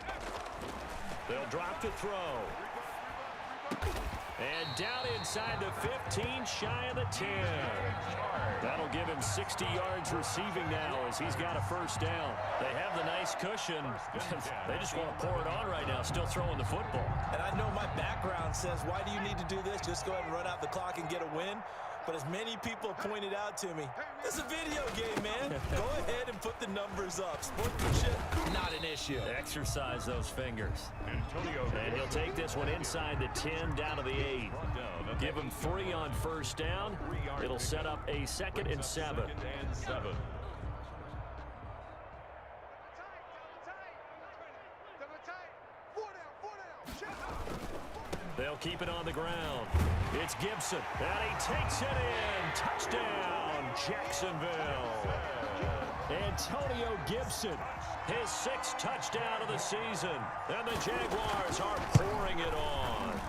Speaker 1: They'll drop to throw. And down inside the 15, shy of the 10. That'll give him 60 yards receiving now as he's got a first down. They have the nice cushion. They just want to pour it on right now, still throwing the football.
Speaker 3: And I know my background says, why do you need to do this? Just go ahead and run out the clock and get a win. But as many people pointed out to me, it's a video game, man. Go ahead and put the numbers up. Sportsmanship, not an issue.
Speaker 1: Exercise those fingers. And he'll take this one inside the 10 down to the 8. Give him 3 on first down. It'll set up a 2nd and 7. They'll keep it on the ground. It's Gibson, and he takes it in. Touchdown, Jacksonville.
Speaker 5: Antonio Gibson.
Speaker 1: His 6th touchdown of the season, and the Jaguars are pouring it on.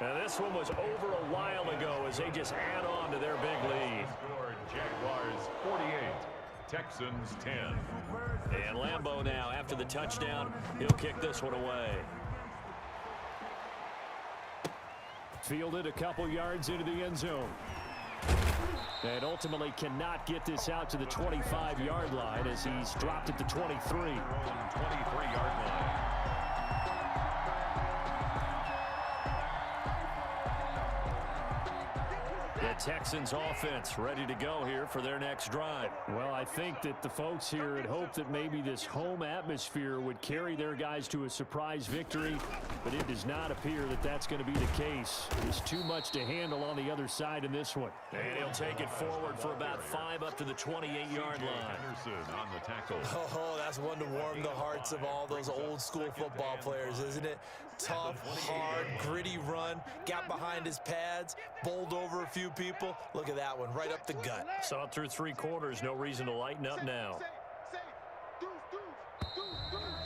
Speaker 1: And this one was over a while ago as they just add on to their big lead.
Speaker 2: Jaguars 48, Texans 10.
Speaker 1: And Lambeau now, after the touchdown, he'll kick this one away.
Speaker 5: Fielded a couple yards into the end zone. And ultimately cannot get this out to the 25-yard line as he's dropped at the 23.
Speaker 2: 23-yard line.
Speaker 1: The Texans offense ready to go here for their next drive.
Speaker 5: Well, I think that the folks here had hoped that maybe this home atmosphere would carry their guys to a surprise victory, but it does not appear that that's going to be the case. There's too much to handle on the other side in this one.
Speaker 1: And he'll take it forward for about 5 up to the 28-yard line.
Speaker 2: Henderson on the tackle.
Speaker 3: Oh, that's one to warm the hearts of all those old-school football players, isn't it? Tough, hard, gritty run, got behind his pads, bowled over a few people. Look at that one, right up the gut.
Speaker 1: Saw it through 3 quarters, no reason to lighten up now.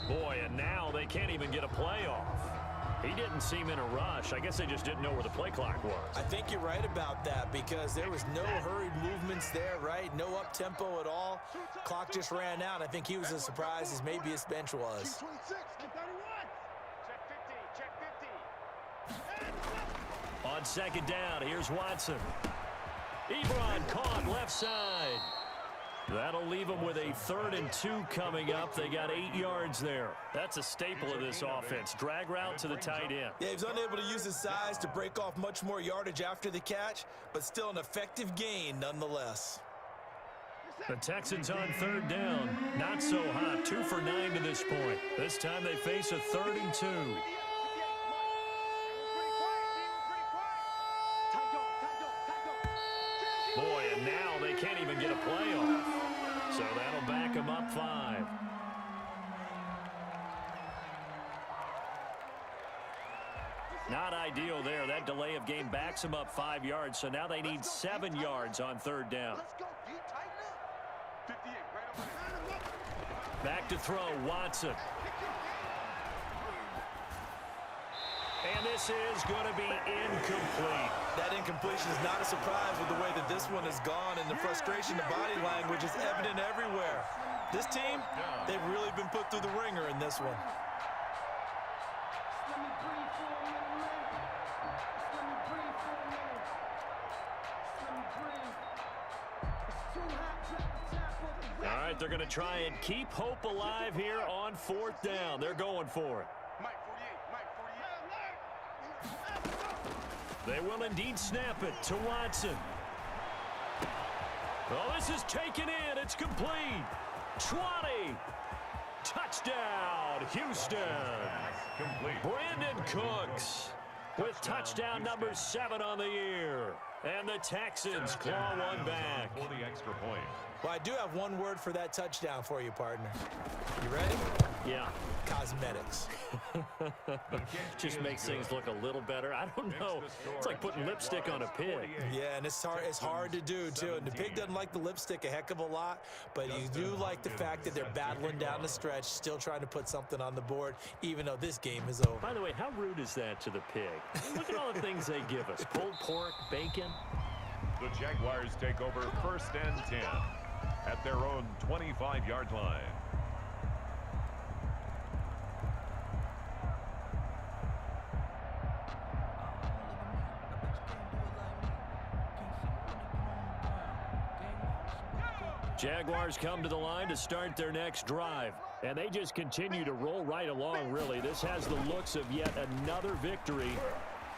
Speaker 1: Boy, and now they can't even get a play off. He didn't seem in a rush. I guess they just didn't know where the play clock was.
Speaker 3: I think you're right about that because there was no hurried movements there, right? No up-tempo at all. Clock just ran out. I think he was as surprised as maybe his bench was.
Speaker 1: On 2nd down, here's Watson. Ebron caught left side. That'll leave them with a 3rd and 2 coming up. They got 8 yards there. That's a staple of this offense. Drag route to the tight end.
Speaker 3: Yeah, he was unable to use his size to break off much more yardage after the catch, but still an effective gain nonetheless.
Speaker 1: The Texans on 3rd down. Not so hot. 2 for 9 to this point. This time they face a 3rd and 2. Boy, and now they can't even get a play off. So that'll back them up 5. Not ideal there. That delay of game backs them up 5 yards. So now they need 7 yards on 3rd down. Back to throw, Watson. And this is going to be incomplete.
Speaker 3: That incompletion is not a surprise with the way that this one has gone, and the frustration, the body language is evident everywhere. This team, they've really been put through the ringer in this one.
Speaker 1: All right, they're going to try and keep hope alive here on 4th down. They're going for it. They will indeed snap it to Watson. Oh, this is taken in. It's complete. 20. Touchdown, Houston.
Speaker 2: Complete.
Speaker 1: Brandon Cooks with touchdown number 7 on the year. And the Texans claw one back.
Speaker 2: For the extra point.
Speaker 3: Well, I do have one word for that touchdown for you, partner. You ready?
Speaker 1: Yeah.
Speaker 3: Cosmetics.
Speaker 1: Just makes things look a little better. I don't know. It's like putting lipstick on a pig.
Speaker 3: Yeah, and it's hard to do, too. And the pig doesn't like the lipstick a heck of a lot, but you do like the fact that they're battling down the stretch, still trying to put something on the board, even though this game is over.
Speaker 1: By the way, how rude is that to the pig? Look at all the things they give us. Pulled pork, bacon.
Speaker 2: The Jaguars take over 1st and 10 at their own 25-yard line.
Speaker 5: Jaguars come to the line to start their next drive. And they just continue to roll right along, really. This has the looks of yet another victory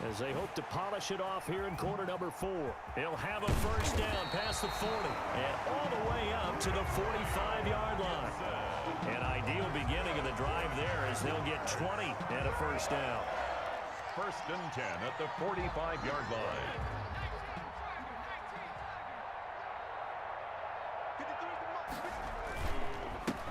Speaker 5: as they hope to polish it off here in quarter number 4. He'll have a first down past the 40 and all the way up to the 45-yard line. An ideal beginning of the drive there as they'll get 20 and a first down.
Speaker 2: First and 10 at the 45-yard line.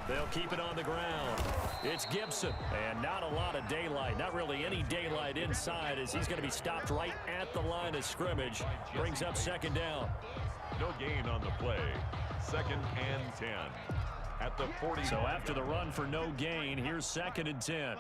Speaker 5: They'll keep it on the ground. It's Gibson, and not a lot of daylight. Not really any daylight inside as he's going to be stopped right at the line of scrimmage. Brings up second down.
Speaker 2: No gain on the play. Second and 10 at the 40.
Speaker 5: So after the run for no gain, here's second and 10.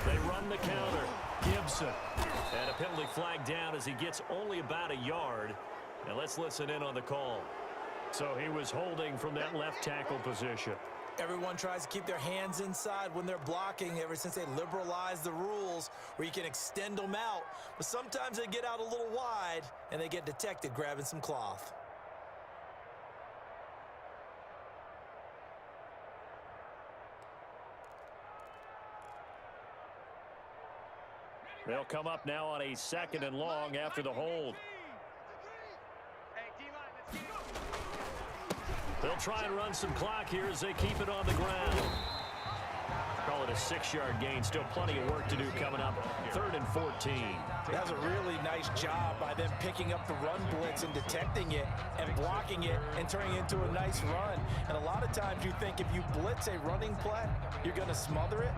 Speaker 5: They run the counter. Gibson. And a penalty flag down as he gets only about a yard. And let's listen in on the call. So he was holding from that left tackle position.
Speaker 3: Everyone tries to keep their hands inside when they're blocking ever since they liberalized the rules where you can extend them out. But sometimes they get out a little wide and they get detected grabbing some cloth.
Speaker 5: They'll come up now on a second and long after the hold. They'll try and run some clock here as they keep it on the ground. Call it a 6-yard gain. Still plenty of work to do coming up. 3rd and 14.
Speaker 3: That was a really nice job by them picking up the run blitz and detecting it and blocking it and turning it into a nice run. And a lot of times you think if you blitz a running play, you're going to smother it.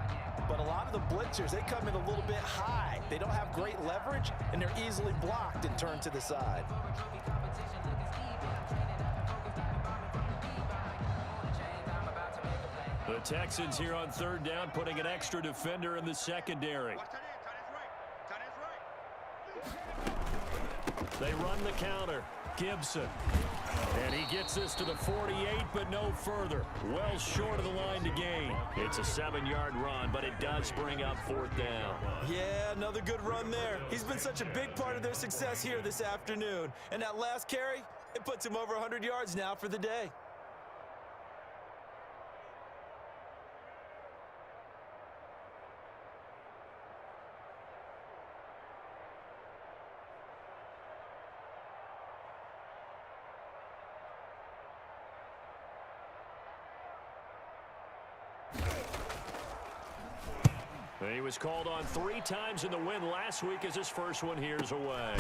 Speaker 3: But a lot of the blitzers, they come in a little bit high. They don't have great leverage, and they're easily blocked and turned to the side.
Speaker 5: The Texans here on 3rd down, putting an extra defender in the secondary. They run the counter. Gibson. And he gets this to the 48, but no further. Well short of the line to gain. It's a 7-yard run, but it does bring up 4th down.
Speaker 3: Yeah, another good run there. He's been such a big part of their success here this afternoon. And that last carry, it puts him over 100 yards now for the day.
Speaker 5: He was called on 3 times in the win last week as his first one here's away.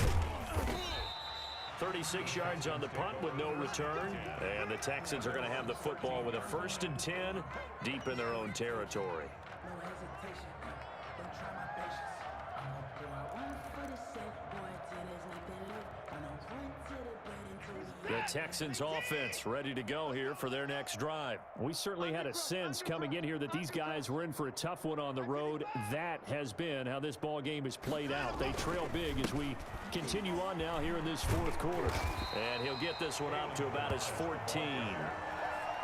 Speaker 5: 36 yards on the punt with no return. And the Texans are going to have the football with a 1st and 10 deep in their own territory. The Texans offense ready to go here for their next drive. We certainly had a sense coming in here that these guys were in for a tough one on the road. That has been how this ball game has played out. They trail big as we continue on now here in this 4th quarter. And he'll get this one up to about his 14.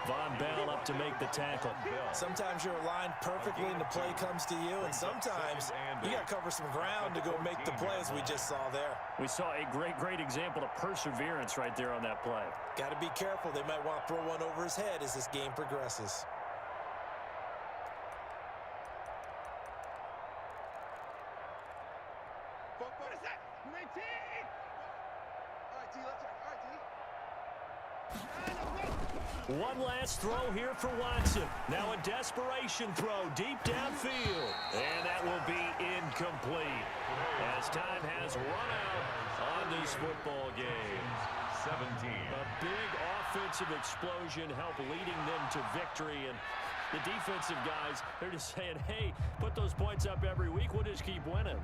Speaker 5: Von Bell up to make the tackle.
Speaker 3: Sometimes you're aligned perfectly and the play comes to you, and sometimes you got to cover some ground to go make the play as we just saw there.
Speaker 5: We saw a great example of perseverance right there on that play.
Speaker 3: Got to be careful. They might want to throw one over his head as this game progresses.
Speaker 6: What is that? 19! All right, D, let's check. All right, D.
Speaker 5: One last throw here for Watson. Now a desperation throw deep downfield. And that will be incomplete as time has run out on this football game.
Speaker 2: 17.
Speaker 5: A big offensive explosion helped leading them to victory. And the defensive guys, they're just saying, hey, put those points up every week. We'll just keep winning.